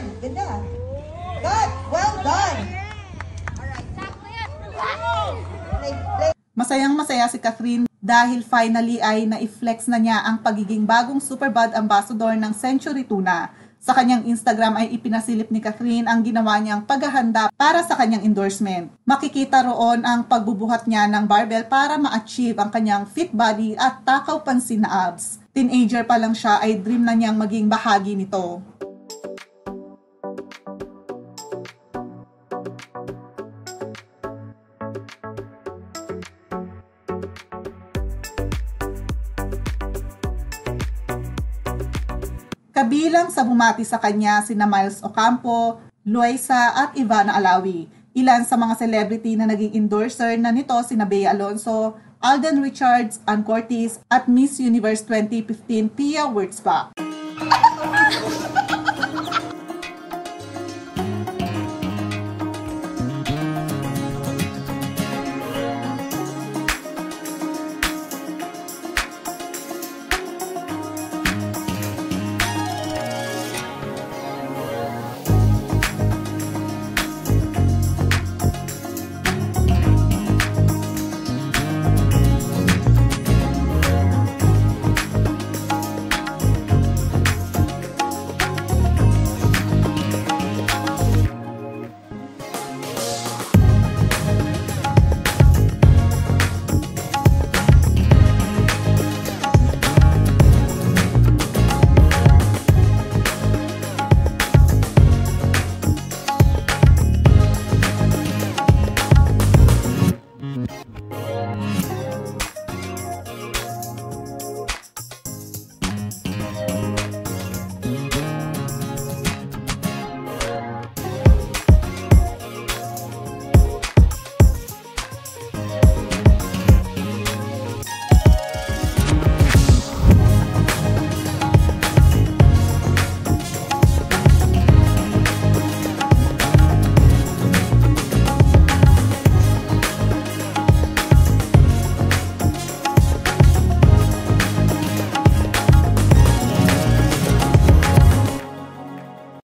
Yan, ganda. Good, well done. Masayang-masaya si Catherine dahil finally ay na-flex na niya ang pagiging bagong Superbad Ambassador ng Century Tuna. Sa kanyang Instagram ay ipinasilip ni Catherine ang ginawa niyang paghahanda para sa kanyang endorsement. Makikita roon ang pagbubuhat niya ng barbell para ma-achieve ang kanyang fit body at takaw pansin na abs. Teenager pa lang siya ay dream na niyang maging bahagi nito. Kabilang sa bumati sa kanya sina Miles Ocampo, Loaiza at Ivana Alawi. Ilan sa mga celebrity na naging endorser na nito sina Bea Alonzo, Alden Richards, Ann Curtis at Miss Universe 2015 Pia Wurtzbach.